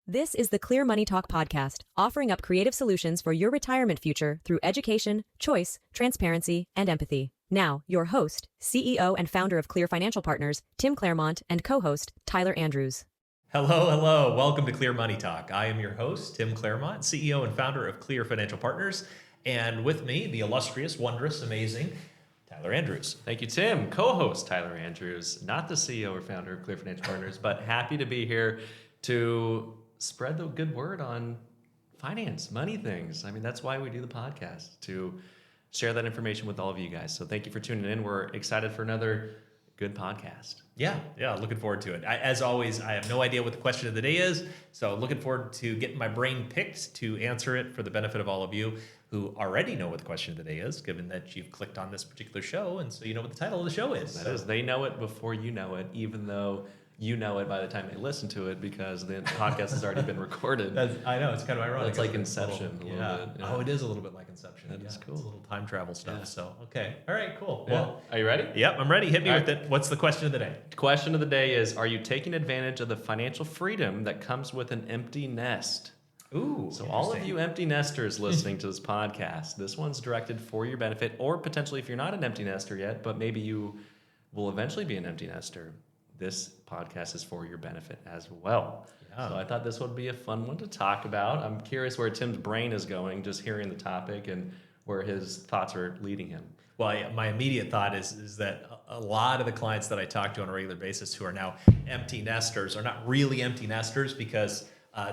This is the Clear Money Talk podcast, offering up creative solutions for your retirement future through education, choice, transparency, and empathy. Now, your host, CEO and founder of Clear Financial Partners, Tim Clairmont, and co-host, Tyler Andrews. Hello. Welcome to Clear Money Talk. I am your host, Tim Clairmont, CEO and founder of Clear Financial Partners. And with me, the illustrious, wondrous, amazing Tyler Andrews. Thank you, Tim. Co-host Tyler Andrews, not the CEO or founder of Clear Financial Partners, but happy to be here to spread the good word on finance, money things. I mean, that's why we do the podcast, to share that information with all of you guys. So thank you for tuning in. We're excited for another good podcast. Yeah, looking forward to it. As always, I have no idea what the question of the day is, so looking forward to getting my brain picked to answer it for the benefit of all of you who already know what the question of the day is, given that you've clicked on this particular show, and so you know what the title of the show is. That is, they know it before you know it, even though you know it by the time they listen to it, because the podcast has already been recorded. I know, it's kind of ironic. It's like Inception a little bit. Yeah. Oh, it is a little bit like Inception. That is cool. It's a little time travel stuff. Yeah. So, okay. All right, cool. Yeah. Well, are you ready? Yep, I'm ready. Hit me with it. What's the question of the day? The question of the day is, are you taking advantage of the financial freedom that comes with an empty nest? Ooh, so all of you empty nesters listening to this podcast, this one's directed for your benefit, or potentially if you're not an empty nester yet, but maybe you will eventually be an empty nester, this podcast is for your benefit as well. Yeah. So I thought this would be a fun one to talk about. I'm curious where Tim's brain is going, just hearing the topic and where his thoughts are leading him. Well, my immediate thought is that a lot of the clients that I talk to on a regular basis who are now empty nesters are not really empty nesters because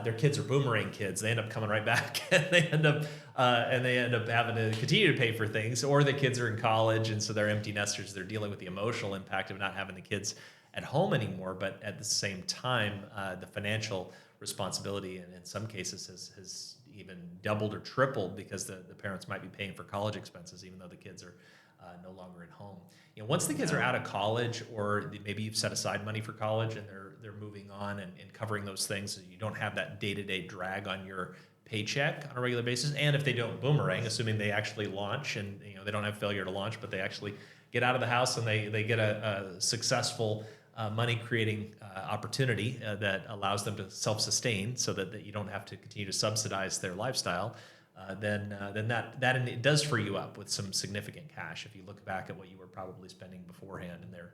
their kids are boomerang kids. They end up coming right back, and they end up having to continue to pay for things, or the kids are in college, and so they're empty nesters. They're dealing with the emotional impact of not having the kids at home anymore, but at the same time, the financial responsibility in some cases has even doubled or tripled because the parents might be paying for college expenses, even though the kids are no longer at home. You know, once the kids are out of college, or maybe you've set aside money for college and they're moving on and covering those things, so you don't have that day-to-day drag on your paycheck on a regular basis. And if they don't boomerang, assuming they actually launch and they don't have failure to launch, but they actually get out of the house and they get a successful money-creating opportunity that allows them to self-sustain, so that you don't have to continue to subsidize their lifestyle, then that it does free you up with some significant cash. If you look back at what you were probably spending beforehand in their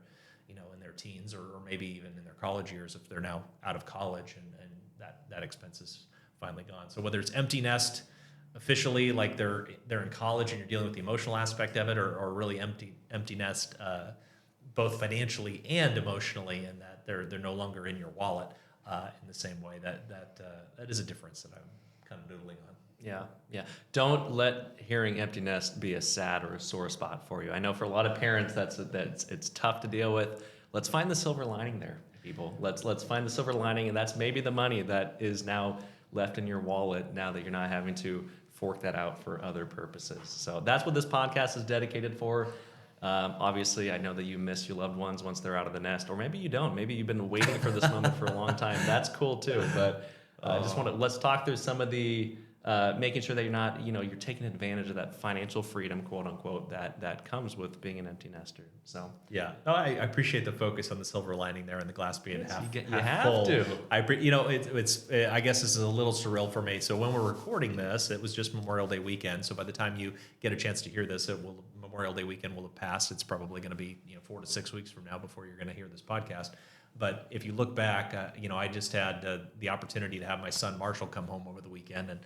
teens, or maybe even in their college years, if they're now out of college and that expense is finally gone. So whether it's empty nest officially, like they're in college and you're dealing with the emotional aspect of it, or really empty nest, both financially and emotionally, and that they're no longer in your wallet in the same way, that is a difference that I'm kind of noodling on. Yeah. Don't let hearing empty nest be a sad or a sore spot for you. I know for a lot of parents that's it's tough to deal with. Let's find the silver lining there, people. Let's find the silver lining, and that's maybe the money that is now left in your wallet now that you're not having to fork that out for other purposes. So that's what this podcast is dedicated for. Obviously, I know that you miss your loved ones once they're out of the nest, or maybe you don't. Maybe you've been waiting for this moment for a long time. That's cool too. But let's talk through some of the making sure that you're not, you're taking advantage of that financial freedom, quote unquote, that comes with being an empty nester. So yeah, no, I appreciate the focus on the silver lining there and the glass being half full. It's I guess this is a little surreal for me. So when we're recording this, it was just Memorial Day weekend. So by the time you get a chance to hear this, Memorial Day weekend will have passed. It's probably going to be 4 to 6 weeks from now before you're going to hear this podcast. But if you look back, I just had the opportunity to have my son Marshall come home over the weekend, and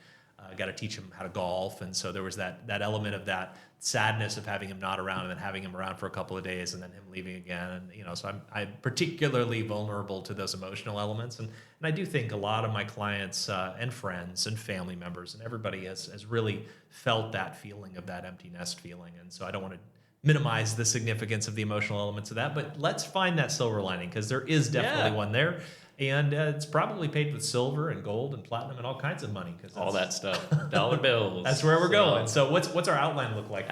got to teach him how to golf. And so there was that element of that sadness of having him not around and then having him around for a couple of days and then him leaving again. And, so I'm particularly vulnerable to those emotional elements. And I do think a lot of my clients and friends and family members and everybody has really felt that feeling of that empty nest feeling. And so I don't want to minimize the significance of the emotional elements of that, but let's find that silver lining, because there is definitely one there. And it's probably paid with silver and gold and platinum and all kinds of money. All that stuff. Dollar bills. That's where we're going. So what's our outline look like?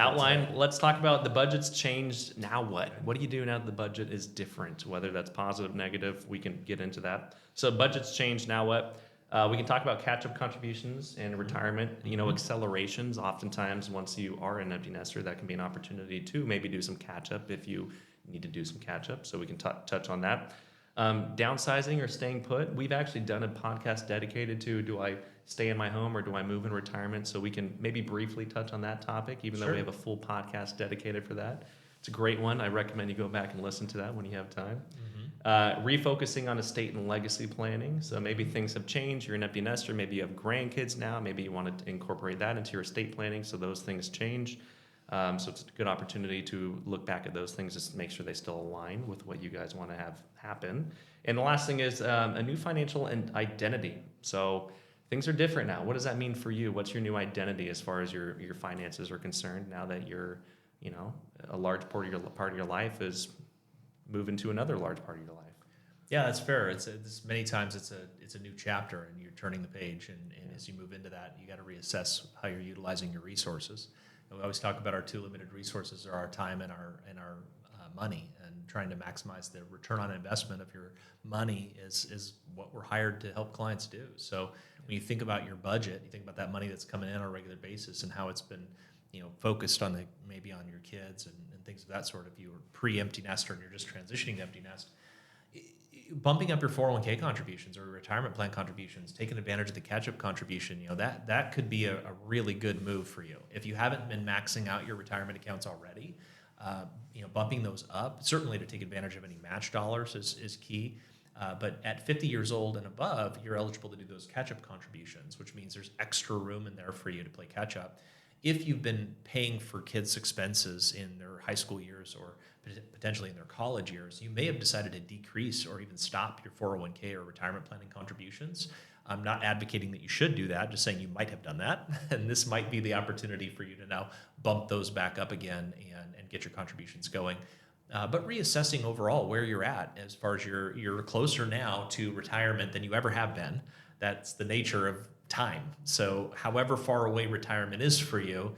Let's talk about the budget's changed. Now what? What do you do now that the budget is different? Whether that's positive, negative, we can get into that. So budget's changed. Now what? We can talk about catch-up contributions and retirement, accelerations. Oftentimes, once you are an empty nester, that can be an opportunity to maybe do some catch-up if you need to do some catch-up. So we can touch on that. Downsizing or staying put, we've actually done a podcast dedicated to, do I stay in my home or do I move in retirement? So we can maybe briefly touch on that topic, even though we have a full podcast dedicated for that. It's a great one. I recommend you go back and listen to that when you have time. Refocusing on estate and legacy planning. So maybe things have changed. You're an empty nester. Maybe you have grandkids now. Maybe you want to incorporate that into your estate planning so those things change. So it's a good opportunity to look back at those things just to make sure they still align with what you guys want to have happen. And the last thing is a new financial identity. So things are different now. What does that mean for you? What's your new identity as far as your finances are concerned now that you're, a large part of your life is moving to another large part of your life? Yeah, that's fair. It's many times it's a new chapter and you're turning the page, and as you move into that, you got to reassess how you're utilizing your resources. And we always talk about our two limited resources are our time and our money, and trying to maximize the return on investment of your money is what we're hired to help clients do. So when you think about your budget, you think about that money that's coming in on a regular basis and how it's been focused on maybe on your kids and things of that sort. If you were pre-empty nester and you're just transitioning to empty nest, bumping up your 401k contributions or retirement plan contributions, taking advantage of the catch-up contribution, that could be a really good move for you. If you haven't been maxing out your retirement accounts already, bumping those up, certainly to take advantage of any match dollars is key. But at 50 years old and above, you're eligible to do those catch-up contributions, which means there's extra room in there for you to play catch-up. If you've been paying for kids' expenses in their high school years or potentially in their college years, you may have decided to decrease or even stop your 401k or retirement planning contributions. I'm not advocating that you should do that, just saying you might have done that. And this might be the opportunity for you to now bump those back up again and get your contributions going. But reassessing overall where you're at as far as you're closer now to retirement than you ever have been. That's the nature of time. So however far away retirement is for you,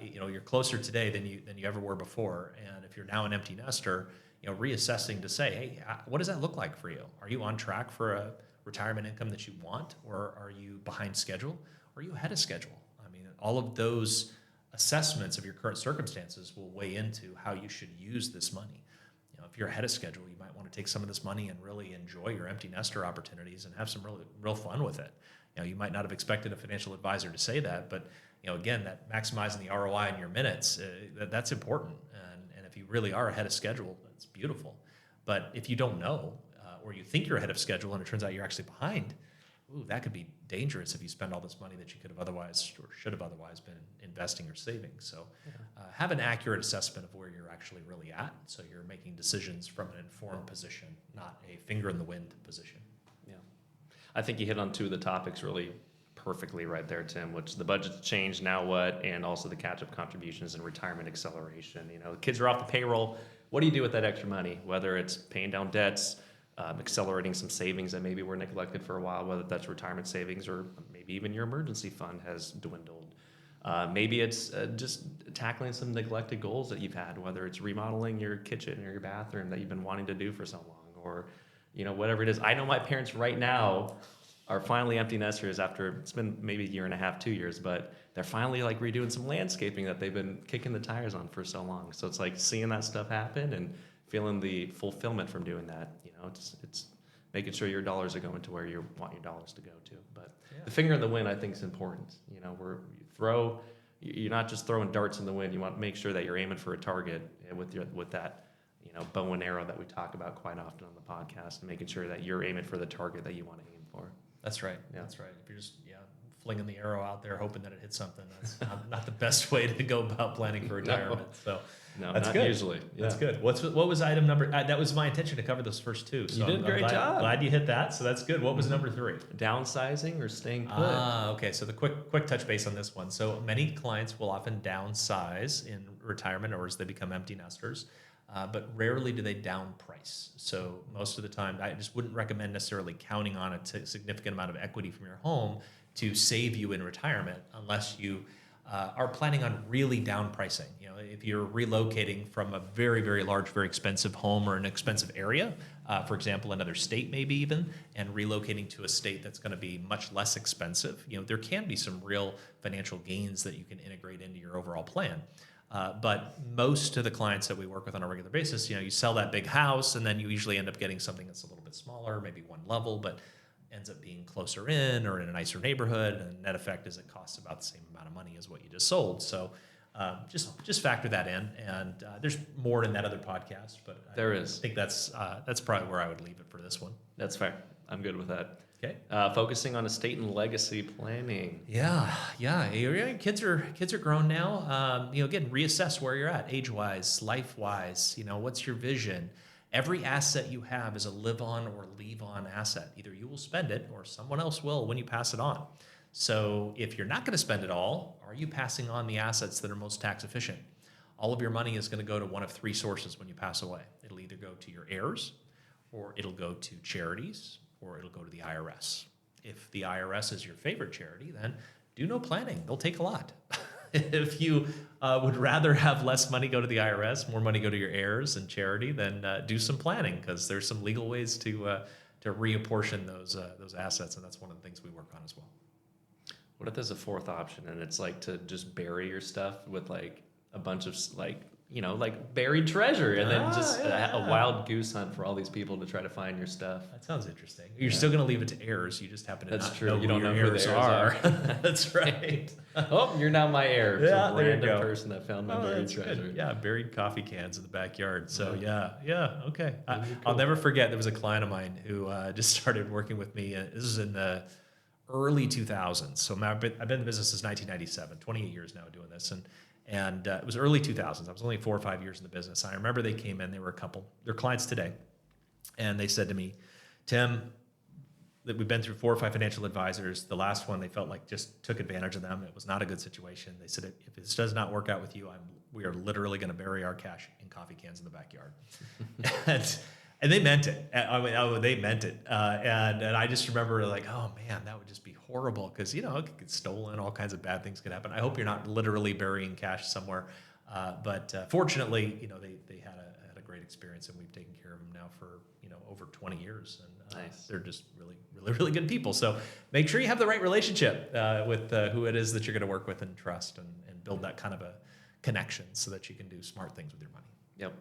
you're closer today than you ever were before. And if you're now an empty nester, reassessing to say, hey, what does that look like for you? Are you on track for a retirement income that you want, or are you behind schedule? Or are you ahead of schedule? I mean, all of those assessments of your current circumstances will weigh into how you should use this money. If you're ahead of schedule, you might want to take some of this money and really enjoy your empty nester opportunities and have some real fun with it. You might not have expected a financial advisor to say that, but again, that maximizing the ROI in your minutes, that's important. And if you really are ahead of schedule, that's beautiful. But if you don't know, or you think you're ahead of schedule and it turns out you're actually behind, that could be dangerous if you spend all this money that you could have otherwise or should have otherwise been investing or saving. So have an accurate assessment of where you're actually really at, so you're making decisions from an informed position, not a finger in the wind position. Yeah, I think you hit on two of the topics really perfectly right there, Tim, which the budget's changed, now what, and also the catch-up contributions and retirement acceleration. The kids are off the payroll. What do you do with that extra money? Whether it's paying down debts, accelerating some savings that maybe were neglected for a while, whether that's retirement savings or maybe even your emergency fund has dwindled. Maybe it's just tackling some neglected goals that you've had, whether it's remodeling your kitchen or your bathroom that you've been wanting to do for so long, or whatever it is. I know my parents right now are finally empty nesters after it's been maybe a year and a half, 2 years, but they're finally like redoing some landscaping that they've been kicking the tires on for so long. So it's like seeing that stuff happen and feeling the fulfillment from doing that. It's making sure your dollars are going to where you want your dollars to go to. But the finger in the wind, I think, is important. You're not just throwing darts in the wind. You want to make sure that you're aiming for a target with that bow and arrow that we talk about quite often on the podcast, and making sure that you're aiming for the target that you want to aim for. That's right. Yeah. That's right. If you're just flinging the arrow out there hoping that it hits something, that's not the best way to go about planning for retirement. No, that's not good. Usually. Yeah. That's good. What was item number? That was my intention to cover those first two. So you did a great job. Glad you hit that. So that's good. What was number 3? Downsizing or staying put. Okay. So the quick touch base on this one. So many clients will often downsize in retirement or as they become empty nesters. But rarely do they down price. So most of the time, I just wouldn't recommend necessarily counting on a significant amount of equity from your home to save you in retirement unless you are planning on really down pricing. If you're relocating from a very, very large, very expensive home or an expensive area, for example, another state maybe even, and relocating to a state that's going to be much less expensive, there can be some real financial gains that you can integrate into your overall plan. But most of the clients that we work with on a regular basis, you sell that big house and then you usually end up getting something that's a little bit smaller, maybe one level, but ends up being closer in or in a nicer neighborhood. And net effect is it costs about the same amount of money as what you just sold. So just factor that in. And there's more in that other podcast, but I think that's probably where I would leave it for this one. That's fair. I'm good with that. Okay. Focusing on estate and legacy planning. Yeah. Kids are grown now. Again, reassess where you're at, age-wise, life-wise. What's your vision? Every asset you have is a live-on or leave-on asset. Either you will spend it or someone else will when you pass it on. So if you're not going to spend it all, are you passing on the assets that are most tax efficient? All of your money is going to go to one of three sources when you pass away. It'll either go to your heirs, or it'll go to charities, or it'll go to the IRS. If the IRS is your favorite charity, then do no planning. They'll take a lot. If you would rather have less money go to the IRS, more money go to your heirs and charity, then do some planning, because there's some legal ways to reapportion those assets, and that's one of the things we work on as well. What if there's a fourth option and it's like to just bury your stuff with like a bunch of like buried treasure, and then just a wild goose hunt for all these people to try to find your stuff? That sounds interesting. You're still going to leave it to heirs. You just happen to That's not true. know You don't who know your who the heirs heirs are. are. That's right. Oh, you're now my heir. Yeah, Some there you random go. person that found my buried That's good. treasure. Yeah, buried coffee cans in the backyard. So Yeah. okay. That'd be I'll cool. never forget, there was a client of mine who just started working with me. This is in the early 2000s. So I've been in the business since 1997, 28 years now doing this. And it was early 2000s. I was only 4 or 5 years in the business. I remember they came in, they were a couple, they're clients today. And they said to me, Tim, that we've been through 4 or 5 financial advisors. The last one, they felt like just took advantage of them. It was not a good situation. They said, if this does not work out with you, we are literally going to bury our cash in coffee cans in the backyard. And they meant it. They meant it. And I just remember like, oh man, that would just be horrible, because it could get stolen. All kinds of bad things could happen. I hope you're not literally burying cash somewhere. But fortunately, they had a great experience, and we've taken care of them now for over 20 years. And Nice. They're just really, really, really good people. So make sure you have the right relationship with who it is that you're going to work with and trust, and build that kind of a connection so that you can do smart things with your money. Yep.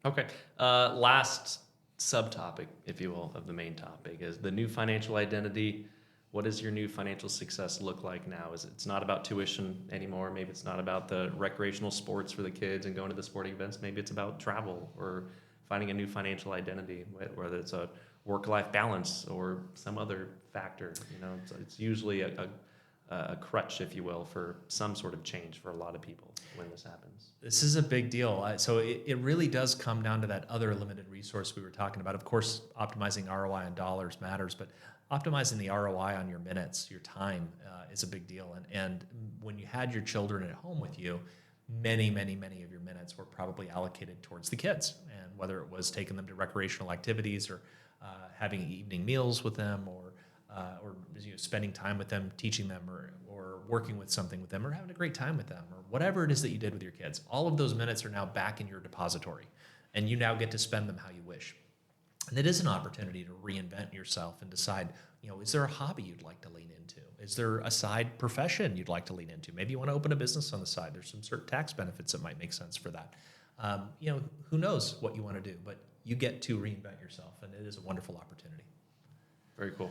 Okay. Last subtopic, if you will, of the main topic is the new financial identity. What does your new financial success look like now? It's not about tuition anymore. Maybe it's not about the recreational sports for the kids and going to the sporting events. Maybe it's about travel or finding a new financial identity, whether it's a work-life balance or some other factor. It's usually a crutch, if you will, for some sort of change for a lot of people when this happens. This is a big deal. So it really does come down to that other limited resource we were talking about. Of course, optimizing ROI on dollars matters, but optimizing the ROI on your minutes, your time is a big deal. And when you had your children at home with you, many of your minutes were probably allocated towards the kids. And whether it was taking them to recreational activities, or having evening meals with them, or spending time with them, teaching them, or working with something with them, or having a great time with them, or whatever it is that you did with your kids, all of those minutes are now back in your depository, and you now get to spend them how you wish. And it is an opportunity to reinvent yourself and decide, is there a hobby you'd like to lean into? Is there a side profession you'd like to lean into? Maybe you want to open a business on the side. There's some certain tax benefits that might make sense for that. Who knows what you want to do, but you get to reinvent yourself, and it is a wonderful opportunity. Very cool.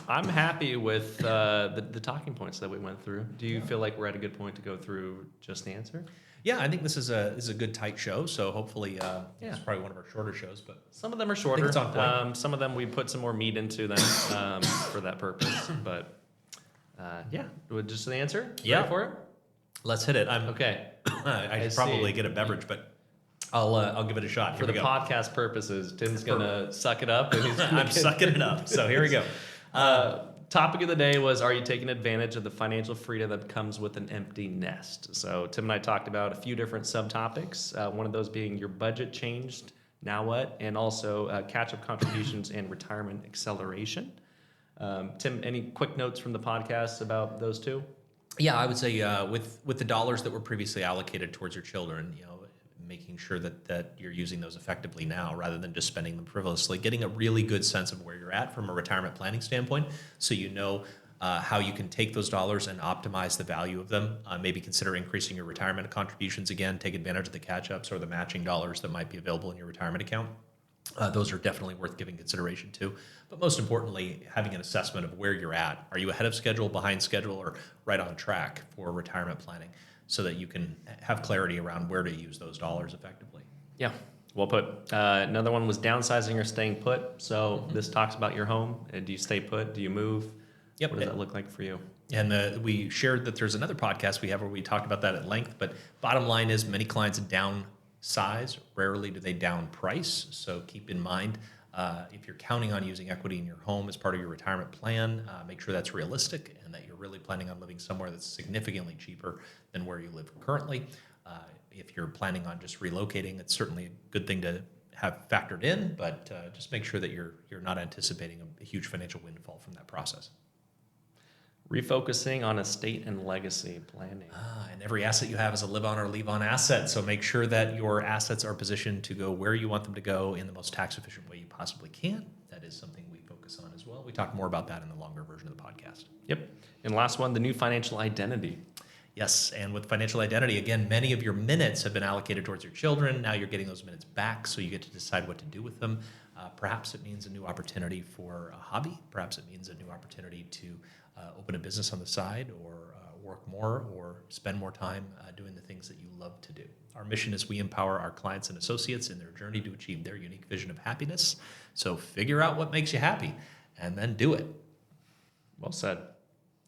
I'm happy with the talking points that we went through. Do you feel like we're at a good point to go through just the answer? Yeah, I think this is a good tight show. So hopefully, it's probably one of our shorter shows. But some of them are shorter. it's on point. Some of them we put some more meat into them for that purpose. But just the answer. Yeah. Ready for it. Let's hit it. Okay. I should probably get a beverage, but I'll give it a shot. For the podcast purposes, Tim's gonna suck it up. And I'm sucking it up. So here we go. Topic of the day was, are you taking advantage of the financial freedom that comes with an empty nest? So Tim and I talked about a few different subtopics. One of those being your budget changed, now what? And also catch-up contributions and retirement acceleration. Tim, any quick notes from the podcast about those two? Yeah, I would say with the dollars that were previously allocated towards your children, making sure that you're using those effectively now rather than just spending them frivolously, getting a really good sense of where you're at from a retirement planning standpoint, so how you can take those dollars and optimize the value of them. Maybe consider increasing your retirement contributions again, take advantage of the catch-ups or the matching dollars that might be available in your retirement account. Those are definitely worth giving consideration to. But most importantly, having an assessment of where you're at. Are you ahead of schedule, behind schedule, or right on track for retirement planning so that you can have clarity around where to use those dollars effectively? Yeah, well put. Another one was downsizing or staying put. So this talks about your home. Do you stay put? Do you move? Yep. What does that look like for you? And we shared that there's another podcast we have where we talked about that at length. But bottom line is many clients downsize. Rarely do they down price. So keep in mind, if you're counting on using equity in your home as part of your retirement plan, make sure that's realistic and that you're really planning on living somewhere that's significantly cheaper than where you live currently. If you're planning on just relocating, it's certainly a good thing to have factored in, but just make sure that you're not anticipating a huge financial windfall from that process. Refocusing on estate and legacy planning. And every asset you have is a live on or leave on asset. So make sure that your assets are positioned to go where you want them to go in the most tax efficient way you possibly can. That is something we focus on as well. We talk more about that in the longer version of the podcast. Yep. And last one, the new financial identity. Yes, and with financial identity, again, many of your minutes have been allocated towards your children. Now you're getting those minutes back, so you get to decide what to do with them. Perhaps it means a new opportunity for a hobby. Perhaps it means a new opportunity to open a business on the side or work more or spend more time doing the things that you love to do. Our mission is we empower our clients and associates in their journey to achieve their unique vision of happiness. So figure out what makes you happy and then do it. Well said.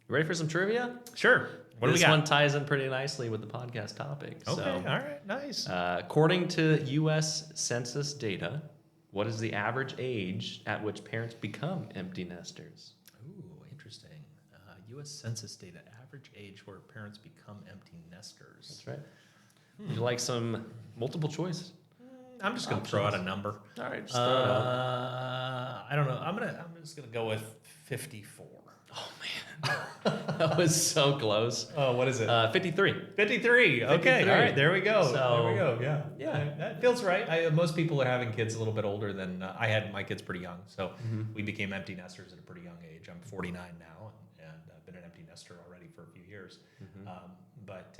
You ready for some trivia? Sure. What do we got? This one ties in pretty nicely with the podcast topic. Okay, So, all right, nice. according to U.S. Census data, what is the average age at which parents become empty nesters? Ooh, interesting. U.S. Census data, average age where parents become empty nesters. That's right. Would you like some multiple choice? I'm just going to throw out a number. All right, just throw it out. I don't know. I'm just going to go with 54. Oh, man. That was so close. Oh, what is it? 53. 53. Okay. 53. All right. There we go. So, there we go. Yeah. yeah. That feels right. Most people are having kids a little bit older than I had my kids pretty young. So we became empty nesters at a pretty young age. I'm 49 now and I've been an empty nester already for a few years. But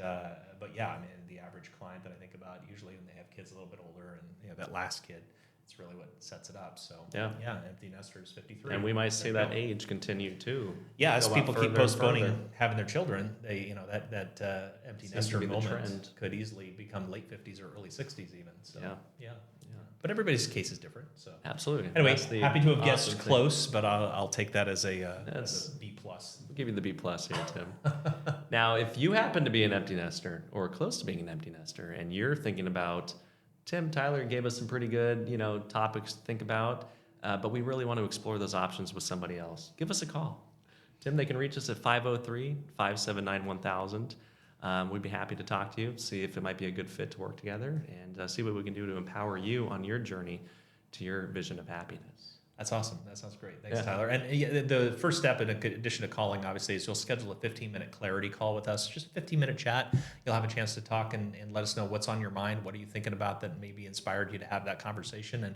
yeah, I mean, the average client that I think about, usually when they have kids a little bit older and that last kid, it's really what sets it up. So yeah, empty nesters, 53. And we might see that age continue too. Yeah, as Go people up keep further and postponing further. having their children, they that empty Seems to nester be the moment trend. could easily become late 50s or early 60s even. So yeah. But everybody's case is different. So Absolutely. anyway, That's the happy to have guessed awesome thing. close, but I'll take that as a B plus. We'll give you the B plus here, Tim. Now, if you happen to be an empty nester or close to being an empty nester, and you're thinking about, Tim, Tyler gave us some pretty good, topics to think about, but we really want to explore those options with somebody else. Give us a call. Tim, they can reach us at 503-579-1000. We'd be happy to talk to you, see if it might be a good fit to work together, and see what we can do to empower you on your journey to your vision of happiness. That's awesome. That sounds great. Thanks, Tyler. And the first step, in addition to calling, obviously, is you'll schedule a 15-minute clarity call with us. Just a 15-minute chat. You'll have a chance to talk and let us know what's on your mind. What are you thinking about that maybe inspired you to have that conversation? And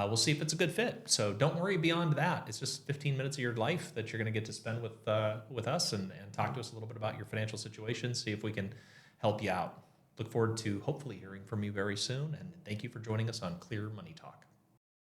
we'll see if it's a good fit. So don't worry beyond that. It's just 15 minutes of your life that you're going to get to spend with us and talk to us a little bit about your financial situation, see if we can help you out. Look forward to hopefully hearing from you very soon. And thank you for joining us on Clear Money Talk.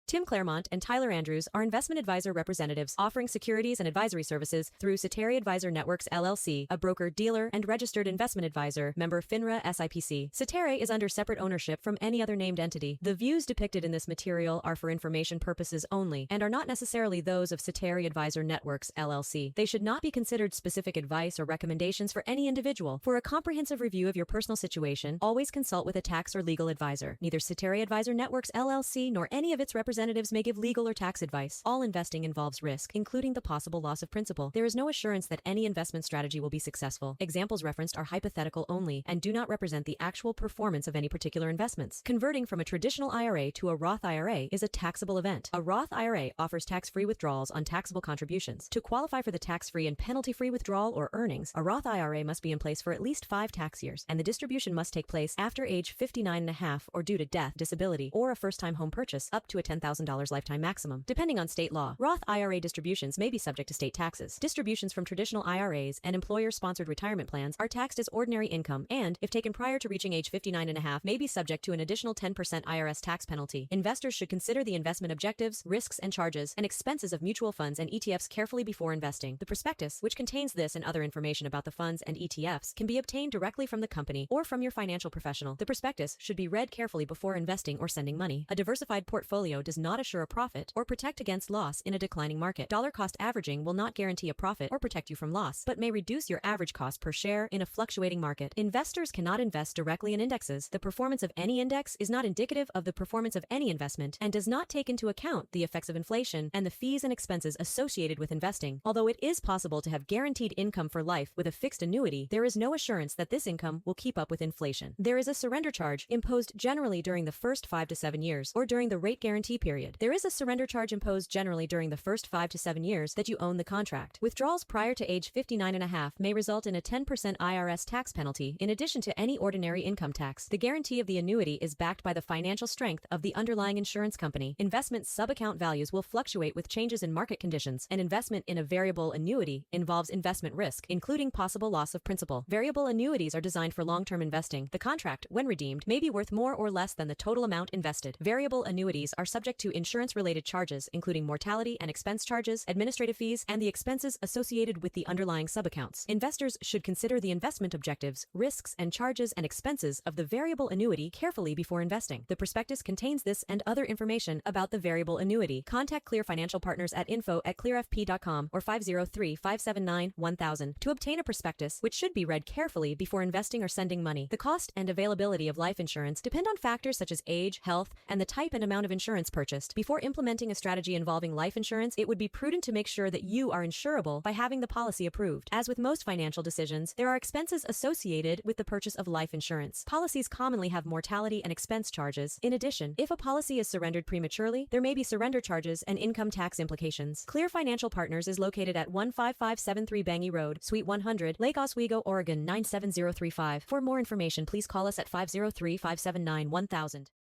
Tim Clairmont and Tyler Andrews are investment advisor representatives offering securities and advisory services through Ceteri Advisor Networks, LLC, a broker, dealer, and registered investment advisor, member FINRA SIPC. Ceteri is under separate ownership from any other named entity. The views depicted in this material are for information purposes only and are not necessarily those of Ceteri Advisor Networks, LLC. They should not be considered specific advice or recommendations for any individual. For a comprehensive review of your personal situation, always consult with a tax or legal advisor. Neither Ceteri Advisor Networks, LLC, nor any of its representatives may give legal or tax advice. All investing involves risk, including the possible loss of principal. There is no assurance that any investment strategy will be successful. Examples referenced are hypothetical only and do not represent the actual performance of any particular investments. Converting from a traditional IRA to a Roth IRA is a taxable event. A Roth IRA offers tax-free withdrawals on taxable contributions. To qualify for the tax-free and penalty-free withdrawal or earnings, a Roth IRA must be in place for at least 5 tax years, and the distribution must take place after age 59.5 or due to death, disability, or a first-time home purchase up to a $10,000 $100,000 lifetime maximum, depending on state law. Roth IRA distributions may be subject to state taxes. Distributions from traditional IRAs and employer-sponsored retirement plans are taxed as ordinary income and, if taken prior to reaching age 59.5, may be subject to an additional 10% IRS tax penalty. Investors should consider the investment objectives, risks and charges, and expenses of mutual funds and ETFs carefully before investing. The prospectus, which contains this and other information about the funds and ETFs, can be obtained directly from the company or from your financial professional. The prospectus should be read carefully before investing or sending money. A diversified portfolio does not assure a profit or protect against loss in a declining market. Dollar cost averaging will not guarantee a profit or protect you from loss, but may reduce your average cost per share in a fluctuating market. Investors cannot invest directly in indexes. The performance of any index is not indicative of the performance of any investment and does not take into account the effects of inflation and the fees and expenses associated with investing. Although it is possible to have guaranteed income for life with a fixed annuity, there is no assurance that this income will keep up with inflation. There is a surrender charge imposed generally during the first 5 to 7 years or during the rate guarantee period. There is a surrender charge imposed generally during the first 5 to 7 years that you own the contract. Withdrawals prior to age 59.5 may result in a 10% IRS tax penalty in addition to any ordinary income tax. The guarantee of the annuity is backed by the financial strength of the underlying insurance company. Investment sub-account values will fluctuate with changes in market conditions. An investment in a variable annuity involves investment risk, including possible loss of principal. Variable annuities are designed for long-term investing. The contract, when redeemed, may be worth more or less than the total amount invested. Variable annuities are subject to insurance-related charges, including mortality and expense charges, administrative fees, and the expenses associated with the underlying sub-accounts. Investors should consider the investment objectives, risks, and charges and expenses of the variable annuity carefully before investing. The prospectus contains this and other information about the variable annuity. Contact Clear Financial Partners at info@clearfp.com or 503-579-1000 to obtain a prospectus, which should be read carefully before investing or sending money. The cost and availability of life insurance depend on factors such as age, health, and the type and amount of insurance purchased. Before implementing a strategy involving life insurance, it would be prudent to make sure that you are insurable by having the policy approved. As with most financial decisions, there are expenses associated with the purchase of life insurance. Policies commonly have mortality and expense charges. In addition, if a policy is surrendered prematurely, there may be surrender charges and income tax implications. Clear Financial Partners is located at 15573 Bangi Road, Suite 100, Lake Oswego, Oregon 97035. For more information, please call us at 503-579-1000.